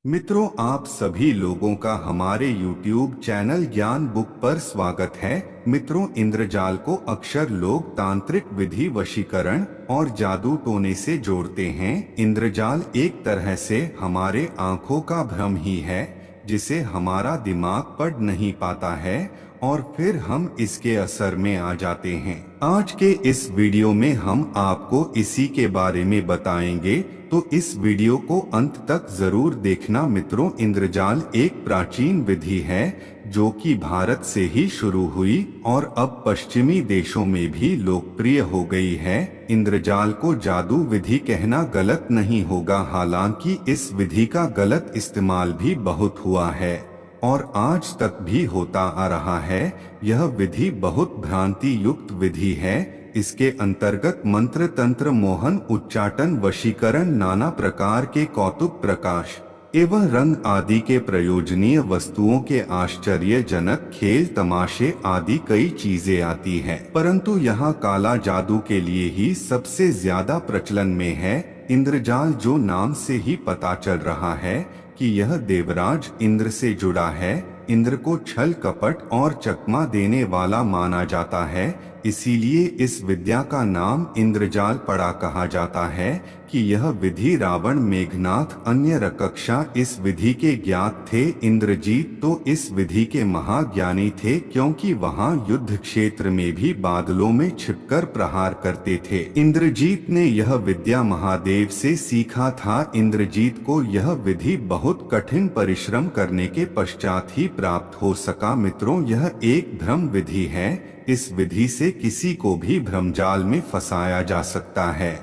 मित्रों, आप सभी लोगों का हमारे YouTube चैनल ज्ञान बुक पर स्वागत है। मित्रों, इंद्रजाल को अक्सर लोग तांत्रिक विधि, वशीकरण और जादू टोने से जोड़ते हैं। इंद्रजाल एक तरह से हमारे आंखों का भ्रम ही है, जिसे हमारा दिमाग पढ़ नहीं पाता है और फिर हम इसके असर में आ जाते हैं। आज के इस वीडियो में हम आपको इसी के बारे में बताएंगे, तो इस वीडियो को अंत तक जरूर देखना। मित्रों, इंद्रजाल एक प्राचीन विधि है जो कि भारत से ही शुरू हुई और अब पश्चिमी देशों में भी लोकप्रिय हो गई है। इंद्रजाल को जादू विधि कहना गलत नहीं होगा, हालांकि इस विधि का गलत इस्तेमाल भी बहुत हुआ है और आज तक भी होता आ रहा है। यह विधि बहुत भ्रांति युक्त विधि है। इसके अंतर्गत मंत्र, तंत्र, मोहन, उच्चाटन, वशीकरण, नाना प्रकार के कौतुक प्रकाश एवं रंग आदि के प्रयोजनीय वस्तुओं के आश्चर्यजनक खेल, तमाशे आदि कई चीजें आती है, परंतु यहाँ काला जादू के लिए ही सबसे ज्यादा प्रचलन में है। इंद्रजाल, जो नाम से ही पता चल रहा है कि यह देवराज इंद्र से जुड़ा है, इंद्र को छल, कपट और चकमा देने वाला माना जाता है, इसीलिए इस विद्या का नाम इंद्रजाल पड़ा। कहा जाता है कि यह विधि रावण, मेघनाथ, अन्य रक्षसा इस विधि के ज्ञात थे। इंद्रजीत तो इस विधि के महाज्ञानी थे, क्योंकि वहां युद्ध क्षेत्र में भी बादलों में छिपकर प्रहार करते थे। इंद्रजीत ने यह विद्या महादेव से सीखा था। इंद्रजीत को यह विधि बहुत कठिन परिश्रम करने के पश्चात ही प्राप्त हो सका। मित्रों, यह एक भ्रम विधि है। इस विधि से किसी को भी भ्रमजाल में फंसाया जा सकता है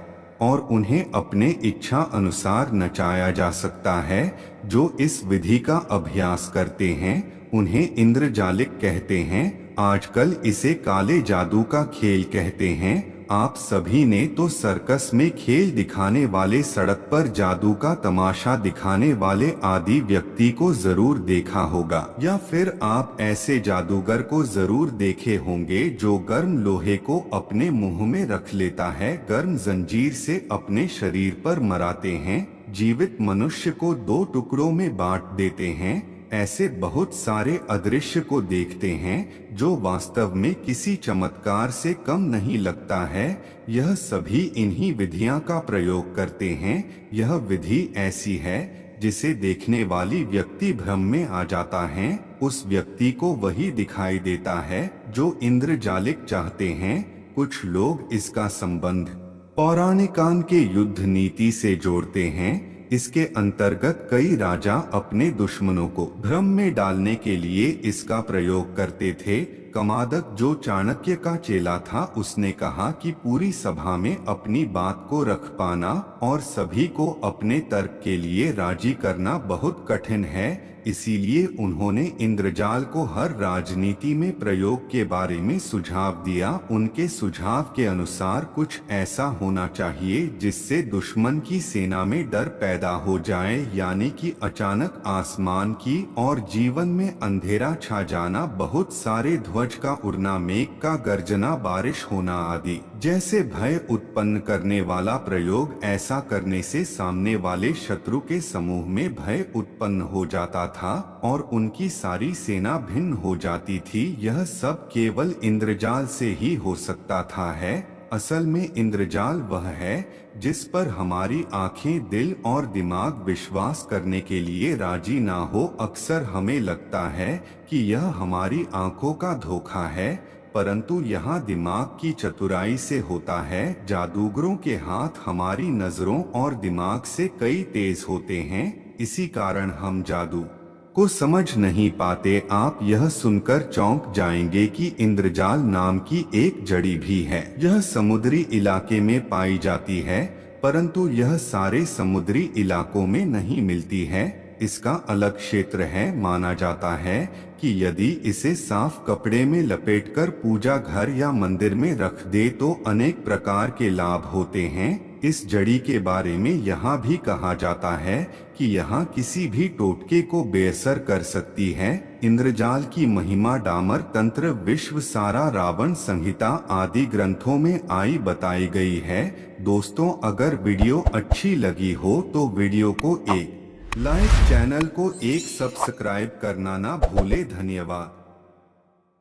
और उन्हें अपने इच्छा अनुसार नचाया जा सकता है। जो इस विधि का अभ्यास करते हैं उन्हें इंद्रजालिक कहते हैं। आजकल इसे काले जादू का खेल कहते हैं। आप सभी ने तो सर्कस में खेल दिखाने वाले, सड़क पर जादू का तमाशा दिखाने वाले आदि व्यक्ति को जरूर देखा होगा, या फिर आप ऐसे जादूगर को जरूर देखे होंगे जो गर्म लोहे को अपने मुंह में रख लेता है, गर्म जंजीर से अपने शरीर पर मराते हैं, जीवित मनुष्य को दो टुकड़ों में बांट देते हैं। ऐसे बहुत सारे अदृश्य को देखते हैं जो वास्तव में किसी चमत्कार से कम नहीं लगता है। यह सभी इन्हीं विधियां का प्रयोग करते हैं। यह विधि ऐसी है जिसे देखने वाली व्यक्ति भ्रम में आ जाता है। उस व्यक्ति को वही दिखाई देता है जो इंद्रजालिक चाहते हैं। कुछ लोग इसका संबंध पौराणिक काल के युद्ध नीति से जोड़ते हैं। इसके अंतर्गत कई राजा अपने दुश्मनों को भ्रम में डालने के लिए इसका प्रयोग करते थे। कमादक, जो चाणक्य का चेला था, उसने कहा कि पूरी सभा में अपनी बात को रख पाना और सभी को अपने तर्क के लिए राजी करना बहुत कठिन है। इसीलिए उन्होंने इंद्रजाल को हर राजनीति में प्रयोग के बारे में सुझाव दिया। उनके सुझाव के अनुसार कुछ ऐसा होना चाहिए जिससे दुश्मन की सेना में डर पैदा हो जाए, यानी कि अचानक आसमान की और जीवन में अंधेरा छा जाना, बहुत सारे ध्वज का उड़ना, मेघ का गर्जना, बारिश होना आदि जैसे भय उत्पन्न करने वाला प्रयोग। ऐसा करने से सामने वाले शत्रु के समूह में भय उत्पन्न हो जाता था और उनकी सारी सेना भिन्न हो जाती थी। यह सब केवल इंद्रजाल से ही हो सकता था। असल में इंद्रजाल वह है जिस पर हमारी आंखें, दिल और दिमाग विश्वास करने के लिए राजी ना हो। अक्सर हमें लगता है कि यह हमारी आंखों का धोखा है, परंतु यहाँ दिमाग की चतुराई से होता है। जादूगरों के हाथ हमारी नजरों और दिमाग से कई तेज होते हैं, इसी कारण हम जादू को समझ नहीं पाते। आप यह सुनकर चौंक जाएंगे कि इंद्रजाल नाम की एक जड़ी भी है। यह समुद्री इलाके में पाई जाती है, परंतु यह सारे समुद्री इलाकों में नहीं मिलती है। इसका अलग क्षेत्र है। माना जाता है कि यदि इसे साफ कपड़े में लपेटकर पूजा घर या मंदिर में रख दे तो अनेक प्रकार के लाभ होते हैं। इस जड़ी के बारे में यहाँ भी कहा जाता है कि यहाँ किसी भी टोटके को बेअसर कर सकती है। इंद्रजाल की महिमा डामर, तंत्र, विश्व सारा, रावण संहिता आदि ग्रंथों में आई बताई गई है। दोस्तों, अगर वीडियो अच्छी लगी हो तो वीडियो को एक लाइक चैनल को एक सब्सक्राइब करना ना भूले। धन्यवाद।